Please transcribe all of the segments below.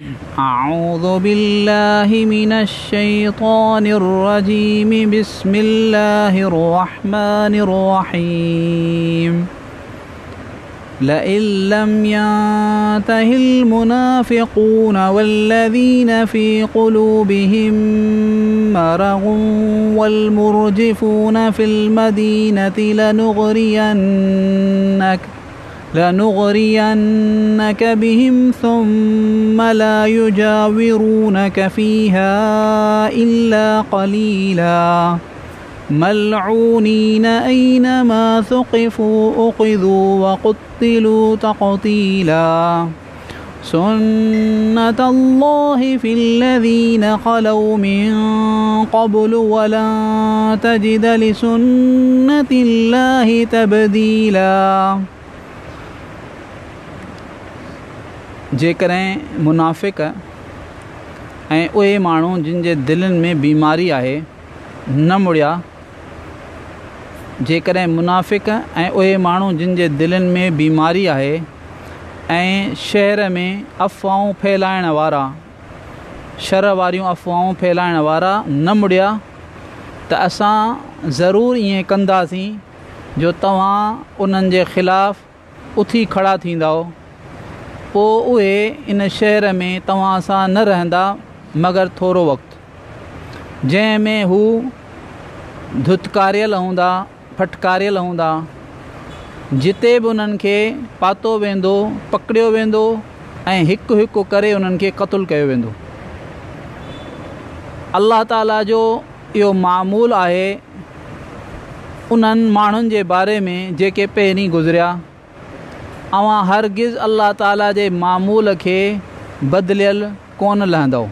अऊज़ु बिल्लाहि मिनश शैतानिर रजीम बिस्मिल्लाहिर रहमानिर रहीम line lump यंतहिल मुनाफिकून वल्लज़ीन फ़ी क़ुलूबिहिम मरज़ुन वल मुर्जिफून fill मदीनति लनुग़रियन्नक बिहिम सुम्मा ला युजाविरूनक फ़ीहा इल्ला क़लीला मल्ऊनीन ऐनमा सुक़िफ़ू उख़िज़ू वक़ुत्तिलू तक़तीला सुन्नतल्लाहि फ़िल्लज़ीन ख़लौ मिन क़ब्लु वलन तजिद लिसुन्नतिल्लाहि तब्दीला। जेकॾहिं मुनाफ़िक़ ऐं उहे माण्हू जिन जे दिलनि में बीमारी आहे न मुड़िया, जेकॾहिं मुनाफ़िक़ ऐं उहे माण्हू जिन जे दिलनि में बीमारी आहे ऐं शहर में अफ़वाहूं फैलाइण वारा, शर वारियूं अफ़वाहूं फैलाइण वारा न मुड़िया त असां ज़रूरु ईअं कंदासीं जो तव्हां उन्हनि जे ख़िलाफ़ उथी खड़ा थींदव, पोइ उहे इन शहर में तव्हां सां न रहंदा मगर थोरो वक़्तु, जंहिं में हू धुतकारियल हूंदा, फटकारियल हूंदा, जिते बि उन्हनि खे पातो वेंदो, पकड़ियो वेंदो ऐं हिकु हिकु करे उन्हनि खे क़त्लु कयो वेंदो। अल्लाह ताला जो इहो मामूल आहे उन्हनि माण्हुनि जे बारे में जेके पहिरीं गुज़रिया। अवां हरगिज़ अल्लाह ताला जे मामूल खे बदिलियल कोन लहंदव।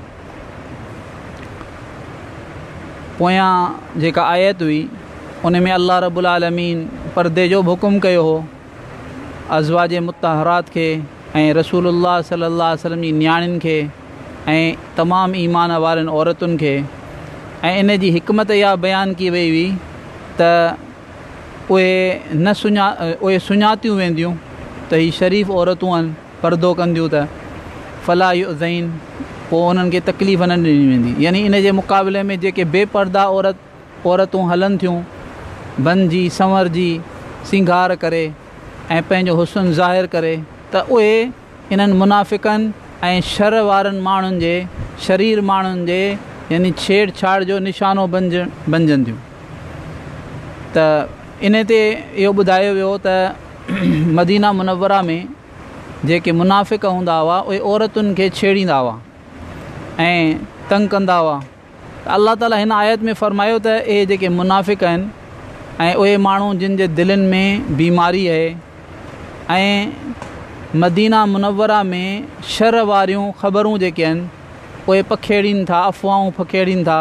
पोयां जेका आयत हुई उन में अल्लाह रब्बुल आलमीन पर्दे जो हुकुम कयो हो अज़वाज मुतहरात खे ऐं रसूलुल्लाह सल्लल्लाहु अलैहि वसल्लम जी नियाणियुनि खे ऐं तमामु ईमान वारनि औरतुनि खे, ऐं इन जी हिकमत इहा बयानु की वई हुई त उहे सुञातियूं वेंदियूं त ही शरीफ़ औरतूं आहिनि, पर्दो कंदियूं त फला युज़ैन, पोइ उन्हनि खे तकलीफ़ न ॾिनी वेंदी। यानी इन जे मुक़ाबले में जेके बेपर्दा औरतूं हलनि थियूं बंजी संवरजी सिंगार करे ऐं पंहिंजो हुस्न ज़ाहिर करे, त उहे इन्हनि मुनाफ़िक़नि ऐं शर वारनि माण्हुनि जे, शरीर माण्हुनि जे यानी छेड़छाड़ जो निशानो बणजनि थियूं। त इन ते इहो ॿुधायो वियो त मदीना मुनव्वरा में जेके मुनाफ़िक़ हूंदा हुआ उहे औरतुनि खे छेड़ींदा हुआ ऐं तंग कंदा हुआ। अल्लाह ताला हिन आयत में फ़रमायो त इहे जेके मुनाफ़िक़ आहिनि ऐं उहे माण्हू जिन जे दिलनि में बीमारी आहे ऐं मदीना मुनव्वरा में शर वारियूं ख़बरूं जेके आहिनि उहे पखेड़ीनि था, अफ़वाहूं पखेड़ीनि था,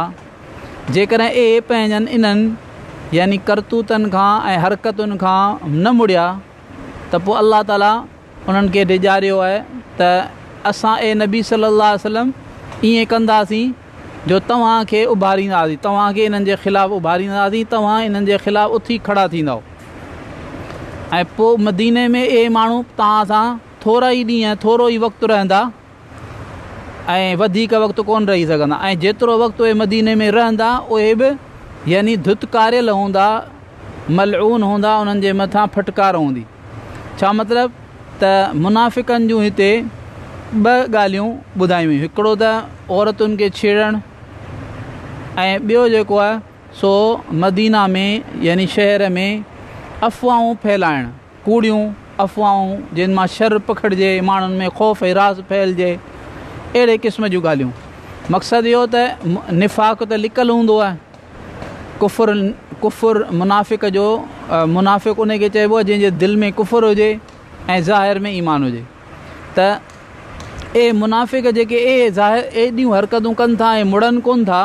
जेकॾहिं इहे पंहिंजनि इन्हनि यानी करतूतनि खां ऐं हरकतुनि खां न मुड़िया त पोइ अल्लाह ताला उन्हनि खे ॾिॼारियो आहे त असां नबी सल्लल्लाहु अलैहि वसल्लम ईअं कंदासीं जो तव्हांखे उभारींदासीं, तव्हांखे इन्हनि जे ख़िलाफ़ु उभारींदासीं, तव्हां इन्हनि जे ख़िलाफ़ु उथी खड़ा थींदव। ऐं पोइ मदीने में इहे माण्हू तव्हां सां थोरा ई ॾींहं, थोरो ई वक़्तु रहंदा ऐं वधीक वक़्तु कोन रही सघंदा, ऐं जेतिरो वक़्तु उहे मदीने में रहंदा उहे बि यानी धुतकारियल हूंदा, मलऊन हूंदा, उन्हनि जे मथां फटकार हूंदी। छा मतिलबु त मुनाफ़िक़नि जूं हिते ॿ ॻाल्हियूं ॿुधायूं हुयूं, हिकिड़ो त औरतुनि खे छेड़णु ऐं ॿियो जेको आहे सो मदीना में यानी शहर में अफ़वाहूं फैलाइणु, कूड़ियूं अफ़वाहूं जिन मां शर पखिड़िजे, माण्हुनि में ख़ौफ़ हिरास फैलिजे, अहिड़े क़िस्म जूं ॻाल्हियूं। मक़सदु इहो त निफ़ाक़ त लिकल हूंदो आहे, कुफ़ुर मुनाफ़िक़ जो मुनाफ़िक़ उन खे चइबो आहे जंहिंजे दिलि में कुफ़ुर हुजे ऐं ज़ाहिर में ईमान हुजे। त मुनाफ़िक़ जेके एॾियूं हरकतूं कनि था ऐं मुड़नि कोन था,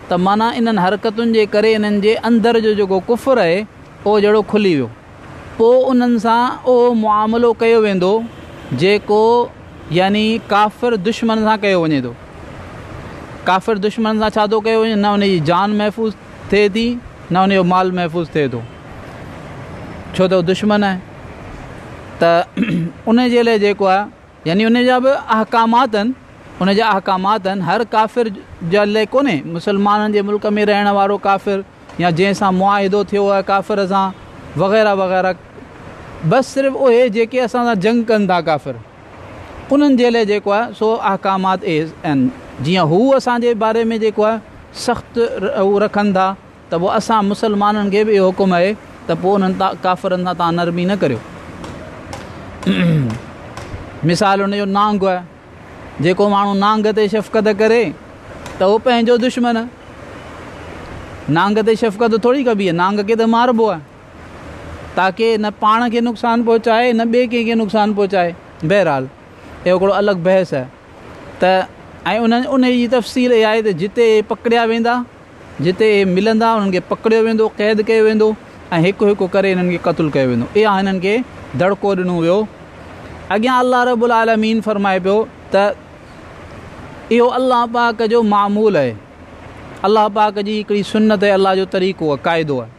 त माना इन्हनि हरकतुनि जे करे इन्हनि जे अंदरि जो जेको कुफ़ुर आहे उहो जहिड़ो खुली वियो। पोइ उन्हनि सां उहो मुआमिलो कयो वेंदो जेको यानी काफ़िर दुश्मन सां कयो वञे थो। काफ़िर दुश्मन सां छा थो कयो वञे, न उनजी जान महफ़ूज़ थिए थी, न उनजो माल महफ़ूज़ थिए थो, छो त उहो दुश्मन आहे। त उन जे लाइ जेको आहे यानी उन जा बि अहकामात आहिनि, उन जा अहकामात आहिनि। हर काफ़िर जे लाइ कोन्हे, मुस्लमाननि जे मुल्क में रहण वारो काफ़िर या जंहिंसां मुआहिदो थियो आहे काफ़िर सां वग़ैरह वग़ैरह, बसि सिर्फ़ु उहे जेके असां सां जंग कनि था काफ़िर, उन्हनि जे लाइ जेको आहे सो अहकामात आहिनि। जीअं हू असांजे बारे में जेको आहे सख़्तु उहो रखनि था, त पोइ असां मुस्लमाननि खे बि इहो हुकुम आहे त पोइ उन्हनि काफ़िरनि सां तव्हां नरमी न करियो। मिसाल हुनजो नांग आहे, जेको माण्हू नांग ते शफ़क़त करे त उहो पंहिंजो दुश्मन आहे। नांग ते शफ़क़त थोरी कबी आहे, नांग खे त मारिबो आहे ताकी न पाण खे नुक़सानु पहुचाए न ॿिए कंहिंखे नुक़सानु पहुचाए। बहरहाल इहो हिकिड़ो अलॻि बहस आहे। त ऐं उन जी तफ़सील इहा आहे त जिते पकड़िया वेंदा, जिते मिलंदा उन्हनि खे पकड़ियो वेंदो, क़ैद कयो वेंदो ऐं हिकु हिकु करे हिननि खे क़तलु कयो वेंदो। इहा हिननि खे दड़को ॾिनो वियो। अॻियां अल्लाह रब्बुल आलमीन फ़रमाए पियो त इहो अल्लाह पाक जो मामूल आहे, अल्लाह पाक जी हिकिड़ी सुन्नत आहे, अल्लाह जो तरीक़ो आहे, क़ाइदो आहे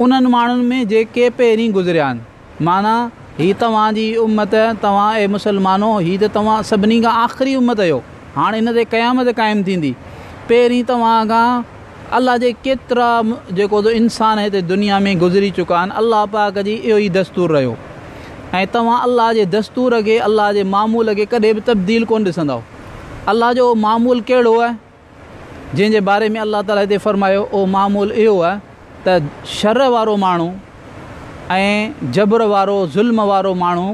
उन्हनि माण्हुनि में जेके पहिरीं गुज़रिया आहिनि। माना हीअ तव्हांजी उम्मत, तव्हां ऐं मुस्लमानो, हीअ त तव्हां सभिनी खां आख़िरी उम्मत आहियो। हाणे हिन ते क़यामत क़ाइमु थींदी। पहिरीं तव्हां खां अल्लाह जे केतिरा जेको इंसान हिते दुनिया में गुज़री चुका आहिनि, अल्लाह पाक जी इहो ई दस्तूर रहियो ऐं तव्हां अल्लाह जे दस्तूर खे, अल्लाह जे मामूल खे कॾहिं बि तब्दील कोन ॾिसंदव। अल्लाह जो मामूल कहिड़ो आहे जंहिंजे बारे में अल्लाह ताला हिते फ़रमायो, उहो मामूल इहो आहे त शर वारो माण्हू ऐं जबर वारो ज़ुल्म वारो माण्हू,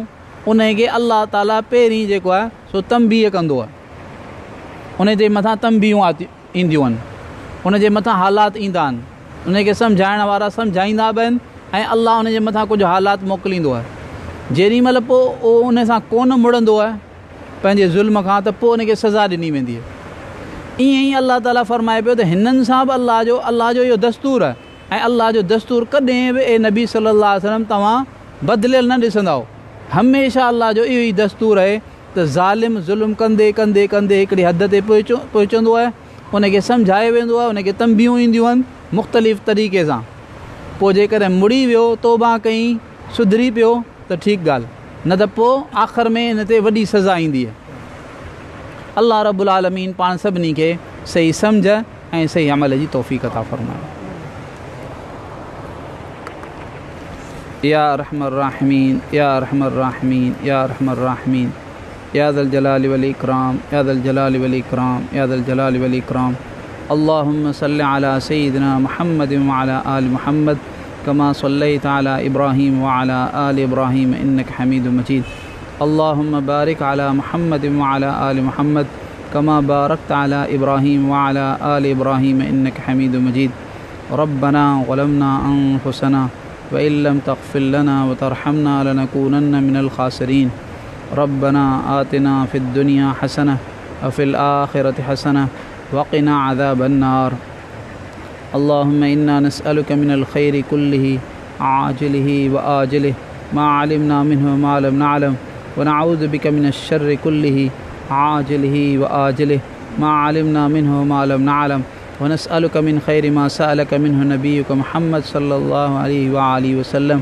उन खे अल्लाह ताला पहिरीं जेको आहे सो तंबीह कंदो आहे। उन जे मथां तंबीहूं ईंदियूं आहिनि, उन जे मथां हालात ईंदा आहिनि, उन खे सम्झाइण वारा सम्झाईंदा बि आहिनि ऐं अल्लाह उन जे मथां कुझु हालात मोकिलींदो आहे। जेॾी महिल पोइ उहो उन सां कोन मुड़ंदो आहे पंहिंजे ज़ुल्म खां, त पोइ उनखे सज़ा ॾिनी वेंदी आहे। ईअं ई अल्लाह ताला फ़रमाए पियो त हिननि सां बि अल्लाह जो इहो दस्तूर आहे ऐं अल्लाह जो दस्तूर कॾहिं बि ए नबी सल्लल्लाहु अलैहि वसल्लम तव्हां बदिलियल न ॾिसंदव। हमेशह अल्लाह जो इहो ई दस्तूर आहे त ज़ालिम ज़ुल्म कंदे कंदे कंदे हिकिड़ी हद ते पहुचंदो आहे, उनखे सम्झायो वेंदो आहे, उनखे तंबियूं ईंदियूं आहिनि मुख़्तलिफ़ तरीक़े सां। पोइ जेकॾहिं मुड़ी वियो, तौबा कई, सुधरी पियो त ठीकु ॻाल्हि, न त पोइ आख़िर में हिन ते वॾी सज़ा ईंदी आहे। अल्लाह रब्बुल आलमीन पाण सभिनी खे सही सम्झ ऐं सही अमल जी तौफ़ीक़ अता फ़रमाए। या रहमर राहिमीन, या रहमर राहिमीन, या रहमर राहिमीन, या ज़ल जलाल वल इकराम, या ज़ल जलाल वल इकराम, या ज़ल जलाल वल इकराम। अल्लाहुम्मा सल्लि अला सय्यिदिना मुहम्मद व अला आलि मुहम्मद कमा सल्लैता अला इब्राहीम व अला आलि इब्राहीम इन्नका हमीदुम मजीद। अल्लाहुम्मा बारिक अला मुहम्मद व अला आलि मुहम्मद कमा बारकता अला इब्राहीम व अला आलि इब्राहीम इन्नका हमीदुम मजीद। रब्बना ज़लमना अनफुसना व इल्लम तग़फिर लना व तरहमना लनकूनन्न मिनल ख़ासिरीन। रब्बना आतिना फ़िद दुनिया हसनह व फ़िल आखिरति हसनह व क़िना अज़ाबन नार। अल्लाहुम्मा इन्ना नस्अलुका मिनल खैरि कुल्लिहि आजिलिहि व आजिलिहि मा अलिमना मिन्हु व मा लम नअलम व नऊज़ु बिका मिनश शर्रि कुल्लिहि आजिलिहि व आजिलिहि मा अलिमना मिन्हु व मा लम नअलम व नस्अलुका मिन खैरि मा सअलका मिन्हु नबियुका मुहम्मद सल्लल्लाहु अलैहि व आलिहि वसल्लम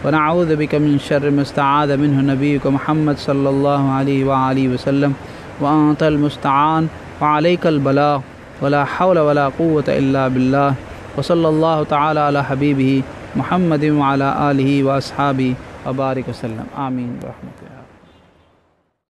व नऊज़ु बिका मिन शर्रि मा इस्तआज़ मिन्हु नबियुका मुहम्मद सल्लल्लाहु अलैहि व आलिहि वसल्लम व अंतल मुस्तआन व अलैकल बलाग वला हौला वला कुव्वता इल्ला बिल्लाह व सल्लल्लाहु तआला अला हबीबिही मुहम्मद व अला आलिहि व अस्हाबिही व बारिक वसल्लम। आमीन व रहमतुल्लाह।